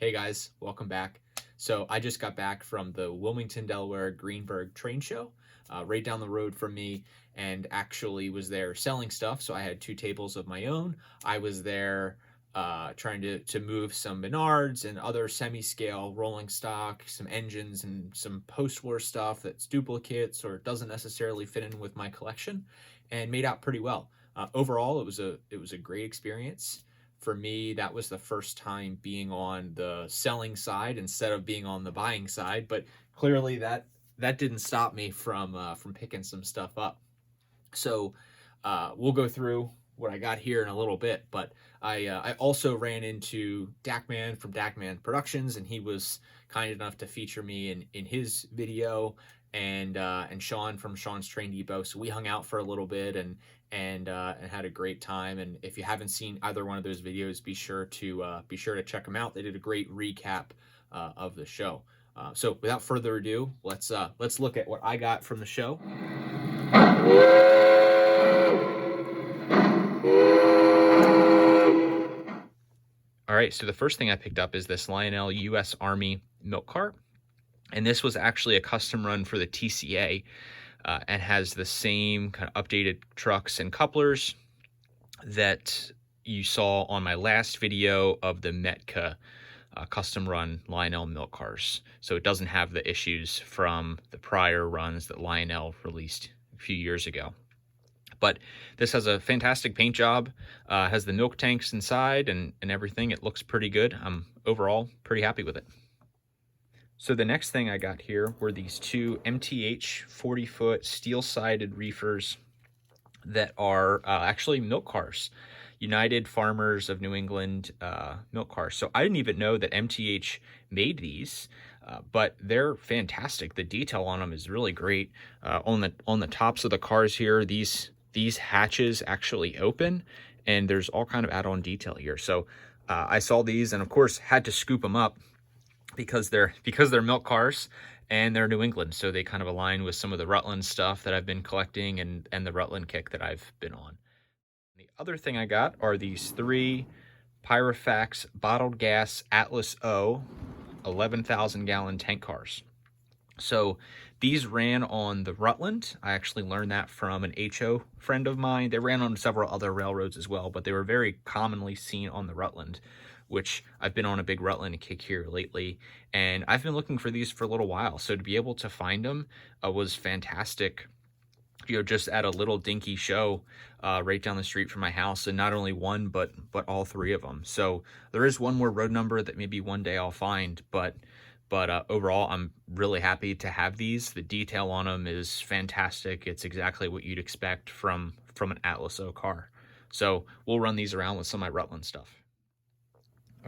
Hey guys, welcome back. So I just got back from the Wilmington, Delaware Greenburg train show, right down the road from me, and actually was there selling stuff. So I had two tables of my own. I was there trying to move some Menards and other semi-scale rolling stock, some engines and some post-war stuff that's duplicates or doesn't necessarily fit in with my collection, and made out pretty well. Overall, it was a great experience. For me, that was the first time being on the selling side instead of being on the buying side. But clearly, that didn't stop me from picking some stuff up. So we'll go through what I got here in a little bit. But I also ran into Dakman from Dakman Productions, and he was kind enough to feature me in his video, and Sean from Sean's Train Depot. So we hung out for a little bit and had a great time. And if you haven't seen either one of those videos, be sure to check them out. They did a great recap of the show. So without further ado, let's look at what I got from the show. All right, so the first thing I picked up is this Lionel U.S. Army milk cart. And this was actually a custom run for the TCA, and has the same kind of updated trucks and couplers that you saw on my last video of the Metka custom run Lionel milk cars. So it doesn't have the issues from the prior runs that Lionel released a few years ago. But this has a fantastic paint job, has the milk tanks inside and everything. It looks pretty good. I'm overall pretty happy with it. So the next thing I got here were these two MTH 40-foot steel-sided reefers that are actually milk cars, United Farmers of New England milk cars. So I didn't even know that MTH made these, but they're fantastic. The detail on them is really great. On the tops of the cars here, these hatches actually open, and there's all kind of add-on detail here. So I saw these, and of course had to scoop them up because they're milk cars and they're New England, so they kind of align with some of the Rutland stuff that I've been collecting and the Rutland kick that I've been on. The other thing I got are these three Pyrofax bottled gas Atlas O 11,000 gallon tank cars. So these ran on the Rutland. I actually learned that from an HO friend of mine. They ran on several other railroads as well, but they were very commonly seen on the Rutland, which I've been on a big Rutland kick here lately, and I've been looking for these for a little while. So to be able to find them was fantastic. You know, just at a little dinky show right down the street from my house, and not only one, but all three of them. So there is one more road number that maybe one day I'll find, but overall, I'm really happy to have these. The detail on them is fantastic. It's exactly what you'd expect from an Atlas O car. So we'll run these around with some of my Rutland stuff.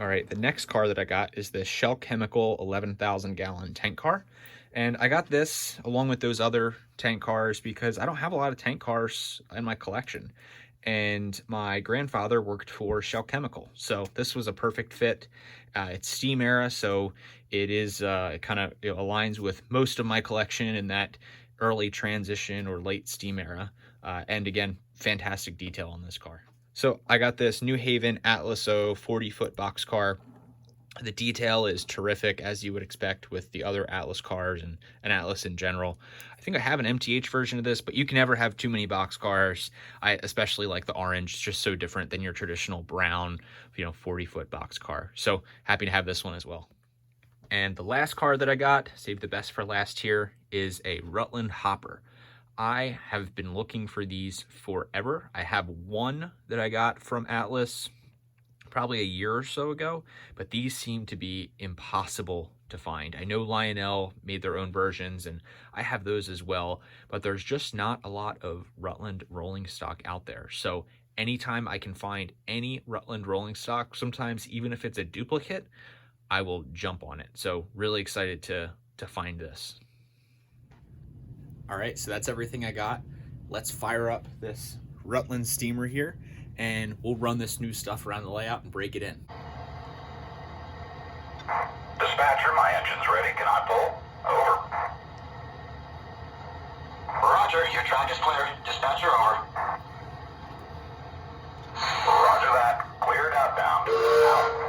All right, the next car that I got is this Shell Chemical 11,000 gallon tank car. And I got this along with those other tank cars because I don't have a lot of tank cars in my collection. And my grandfather worked for Shell Chemical, so this was a perfect fit. It's steam era, so it is it kind of aligns with most of my collection in that early transition or late steam era. And again, fantastic detail on this car. So I got this New Haven Atlas O 40-foot box car. The detail is terrific, as you would expect with the other Atlas cars and Atlas in general. I think I have an MTH version of this, but you can never have too many box cars. I especially like the orange. It's just so different than your traditional brown, 40-foot box car. So happy to have this one as well. And the last car that I got, saved the best for last here, is a Rutland Hopper. I have been looking for these forever. I have one that I got from Atlas probably a year or so ago, but these seem to be impossible to find. I know Lionel made their own versions, and I have those as well, but there's just not a lot of Rutland rolling stock out there. So anytime I can find any Rutland rolling stock, sometimes even if it's a duplicate, I will jump on it. So really excited to find this. All right, so that's everything I got. Let's fire up this Rutland Steamer here, and we'll run this new stuff around the layout and break it in. Dispatcher, my engine's ready. Can I pull? Over. Roger, your track is cleared. Dispatcher, over. Roger that. Cleared outbound. Out.